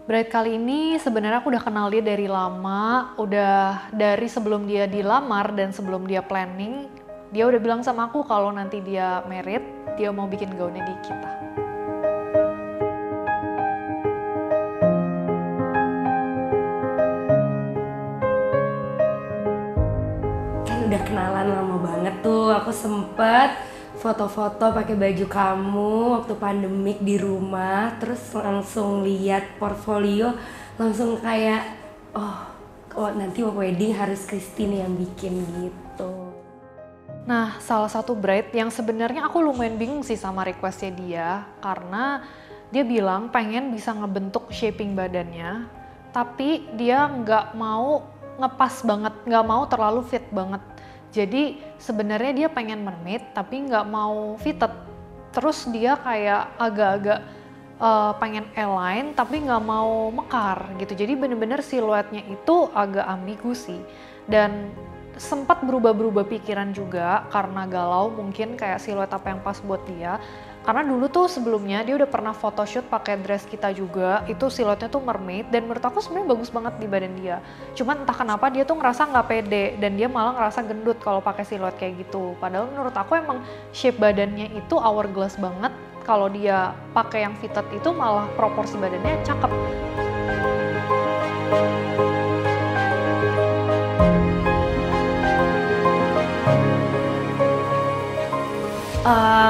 Bride kali ini sebenarnya aku udah kenal dia dari lama, udah dari sebelum dia dilamar dan sebelum dia planning, dia udah bilang sama aku kalau nanti dia married, dia mau bikin gaunnya di kita. Kan udah kenalan lama banget tuh, aku sempet foto-foto pakai baju kamu waktu pandemik di rumah, terus langsung lihat portfolio, langsung kayak oh nanti wedding harus Christine yang bikin gitu. Nah, salah satu bride yang sebenarnya aku lumayan bingung sih sama requestnya dia, karena dia bilang pengen bisa ngebentuk shaping badannya, tapi dia nggak mau ngepas banget, nggak mau terlalu fit banget. Jadi sebenarnya dia pengen mermaid tapi nggak mau fitted. Terus dia kayak agak-agak pengen align tapi nggak mau mekar gitu. Jadi bener-bener siluetnya itu agak ambigu sih. Dan sempat berubah-berubah pikiran juga karena galau mungkin kayak siluet apa yang pas buat dia. Karena dulu tuh sebelumnya dia udah pernah photoshoot pakai dress kita juga, itu siluetnya tuh mermaid dan menurut aku sebenarnya bagus banget di badan dia. Cuman entah kenapa dia tuh ngerasa nggak pede dan dia malah ngerasa gendut kalau pakai siluet kayak gitu. Padahal menurut aku emang shape badannya itu hourglass banget. Kalau dia pakai yang fitted itu malah proporsi badannya cakep.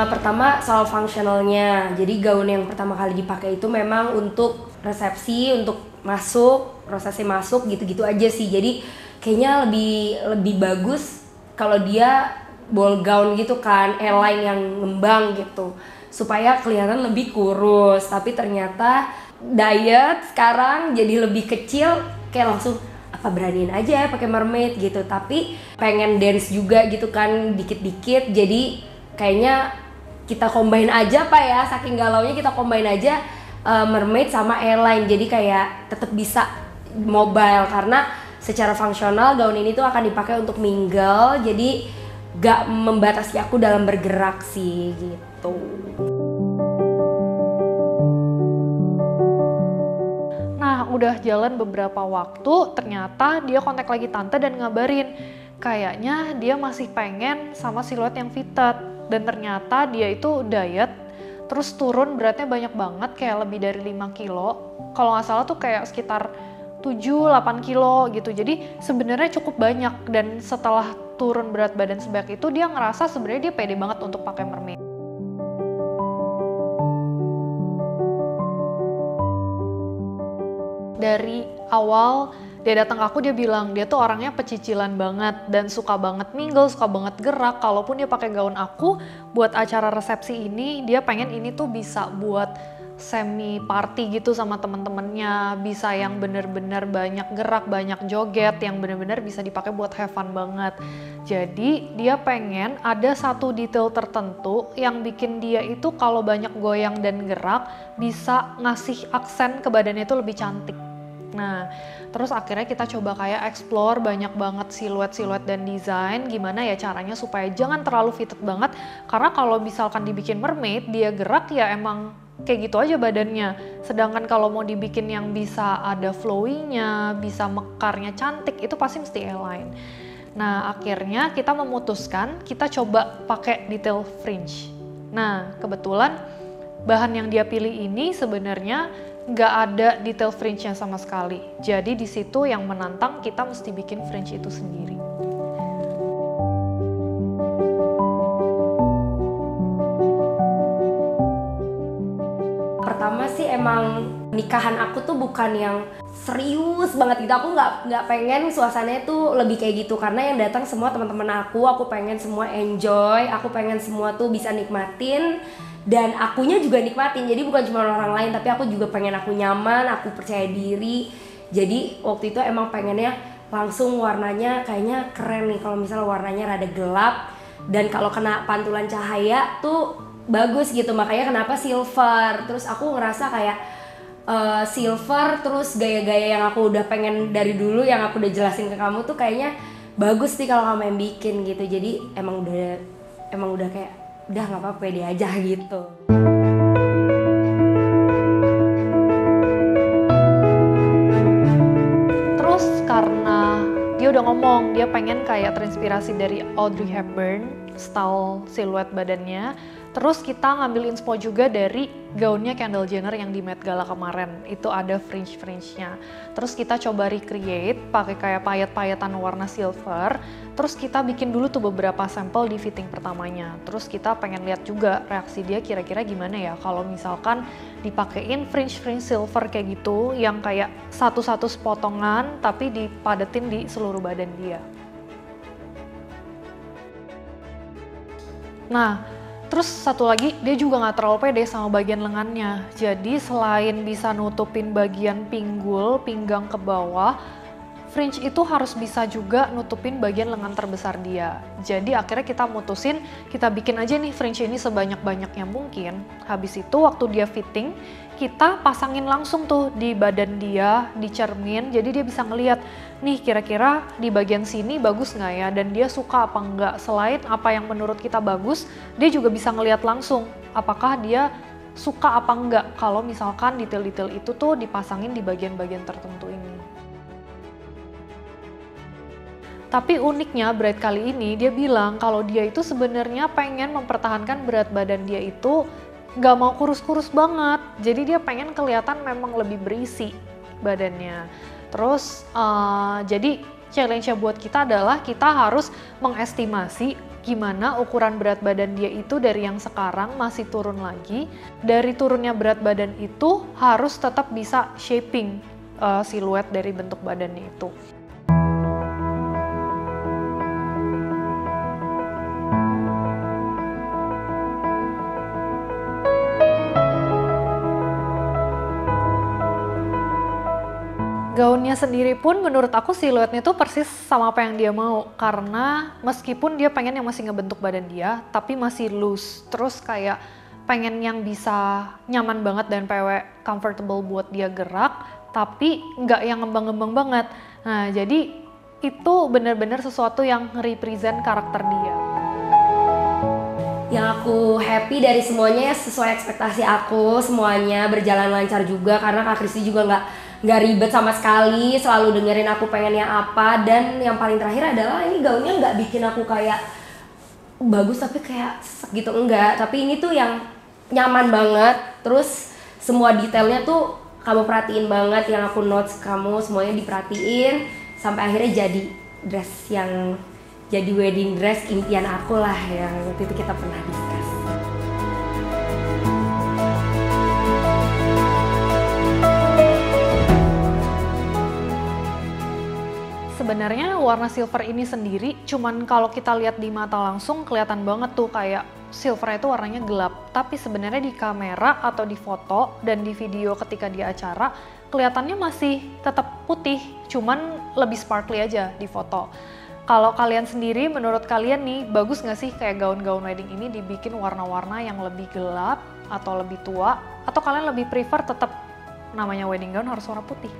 Pertama soal fungsionalnya, jadi gaun yang pertama kali dipakai itu memang untuk resepsi, untuk masuk, prosesi masuk gitu-gitu aja sih. Jadi kayaknya lebih bagus kalau dia ball gown gitu kan, airline yang ngembang gitu, supaya kelihatan lebih kurus. Tapi ternyata diet sekarang jadi lebih kecil, kayak langsung apa beraniin aja pakai mermaid gitu. Tapi pengen dance juga gitu kan, dikit-dikit, jadi kayaknya kita combine aja Pak ya, saking galaunya kita combine aja mermaid sama airline, jadi kayak tetap bisa mobile karena secara fungsional gaun ini tuh akan dipakai untuk mingle, jadi gak membatasi aku dalam bergerak sih gitu. Nah, udah jalan beberapa waktu, ternyata dia kontak lagi tante dan ngabarin kayaknya dia masih pengen sama siluet yang fitted. Dan ternyata dia itu diet, terus turun beratnya banyak banget, kayak lebih dari 5 kilo. Kalau nggak salah tuh kayak sekitar 7-8 kilo gitu. Jadi sebenarnya cukup banyak, dan setelah turun berat badan sebanyak itu, dia ngerasa sebenarnya dia pede banget untuk pakai mermaid. Dari awal dia datang ke aku, dia bilang dia tuh orangnya pecicilan banget dan suka banget mingle, suka banget gerak. Kalaupun dia pakai gaun aku buat acara resepsi ini, dia pengen ini tuh bisa buat semi party gitu sama temen-temennya, bisa yang bener-bener banyak gerak, banyak joget, yang bener-bener bisa dipakai buat have fun banget. Jadi dia pengen ada satu detail tertentu yang bikin dia itu kalau banyak goyang dan gerak bisa ngasih aksen ke badannya itu lebih cantik. Nah, terus akhirnya kita coba kayak explore banyak banget siluet-siluet dan desain, gimana ya caranya supaya jangan terlalu fitted banget, karena kalau misalkan dibikin mermaid, dia gerak ya emang kayak gitu aja badannya. Sedangkan kalau mau dibikin yang bisa ada flowy-nya, bisa mekarnya cantik, itu pasti mesti align. Nah, akhirnya kita memutuskan kita coba pakai detail fringe. Nah, kebetulan bahan yang dia pilih ini sebenarnya nggak ada detail fringe-nya sama sekali. Jadi di situ yang menantang, kita mesti bikin fringe itu sendiri. Pertama sih emang nikahan aku tuh bukan yang serius banget gitu. Aku nggak pengen suasananya tuh lebih kayak gitu, karena yang datang semua teman-teman aku pengen semua enjoy, aku pengen semua tuh bisa nikmatin dan akunya juga nikmatin. Jadi bukan cuma orang lain, tapi aku juga pengen aku nyaman, aku percaya diri. Jadi waktu itu emang pengennya langsung warnanya kayaknya keren nih kalau misalnya warnanya rada gelap, dan kalau kena pantulan cahaya tuh bagus gitu. Makanya kenapa silver. Terus aku ngerasa kayak silver, terus gaya-gaya yang aku udah pengen dari dulu, yang aku udah jelasin ke kamu tuh kayaknya bagus nih kalau kamu yang bikin gitu. Jadi emang udah kayak udah nggak apa-apa, pede aja gitu. dia udah ngomong dia pengen kayak terinspirasi dari Audrey Hepburn, style siluet badannya. Terus kita ngambil inspo juga dari gaunnya Kendall Jenner yang di Met Gala kemarin. Itu ada fringe-nya. Terus kita coba recreate pakai kayak payet-payetan warna silver. Terus kita bikin dulu tuh beberapa sampel di fitting pertamanya. Terus kita pengen lihat juga reaksi dia kira-kira gimana ya kalau misalkan dipakein fringe silver kayak gitu yang kayak satu-satu sepotongan tapi dipadetin di seluruh badan dia. Nah, terus satu lagi, dia juga nggak terlalu pede sama bagian lengannya. Jadi selain bisa nutupin bagian pinggul, pinggang ke bawah, fringe itu harus bisa juga nutupin bagian lengan terbesar dia. Jadi akhirnya kita mutusin, kita bikin aja nih fringe ini sebanyak-banyaknya mungkin. Habis itu waktu dia fitting, kita pasangin langsung tuh di badan dia, di cermin. Jadi dia bisa ngeliat, nih kira-kira di bagian sini bagus nggak ya? Dan dia suka apa nggak? Selain apa yang menurut kita bagus, dia juga bisa ngeliat langsung apakah dia suka apa nggak kalau misalkan detail-detail itu tuh dipasangin di bagian-bagian tertentu ini. Tapi uniknya Bride kali ini dia bilang kalau dia itu sebenarnya pengen mempertahankan berat badan dia itu nggak mau kurus-kurus banget. Jadi dia pengen kelihatan memang lebih berisi badannya. Terus jadi challenge-nya buat kita adalah kita harus mengestimasi gimana ukuran berat badan dia itu dari yang sekarang masih turun lagi. Dari turunnya berat badan itu harus tetap bisa shaping siluet dari bentuk badannya itu. Gaunnya sendiri pun menurut aku siluetnya tuh persis sama apa yang dia mau. Karena meskipun dia pengen yang masih ngebentuk badan dia, tapi masih loose. Terus kayak pengen yang bisa nyaman banget dan PW comfortable buat dia gerak, tapi nggak yang ngembang-ngembang banget. Nah jadi itu bener-bener sesuatu yang nge-represent karakter dia. Yang aku happy dari semuanya ya sesuai ekspektasi aku, semuanya berjalan lancar juga karena Kak Kristi juga nggak ribet sama sekali, selalu dengerin aku pengennya apa. Dan yang paling terakhir adalah ini gaunnya nggak bikin aku kayak bagus tapi kayak sesek gitu, enggak. Tapi ini tuh yang nyaman banget, terus semua detailnya tuh kamu perhatiin banget, yang aku notes kamu semuanya diperhatiin sampai akhirnya jadi dress yang jadi wedding dress impian aku lah yang waktu itu kita pernah discuss. Sebenarnya warna silver ini sendiri cuman kalau kita lihat di mata langsung kelihatan banget tuh kayak silver itu warnanya gelap. Tapi sebenarnya di kamera atau di foto dan di video ketika di acara kelihatannya masih tetap putih, cuman lebih sparkly aja di foto. Kalau kalian sendiri, menurut kalian nih, bagus nggak sih kayak gaun-gaun wedding ini dibikin warna-warna yang lebih gelap atau lebih tua? Atau kalian lebih prefer tetap namanya wedding gown harus warna putih?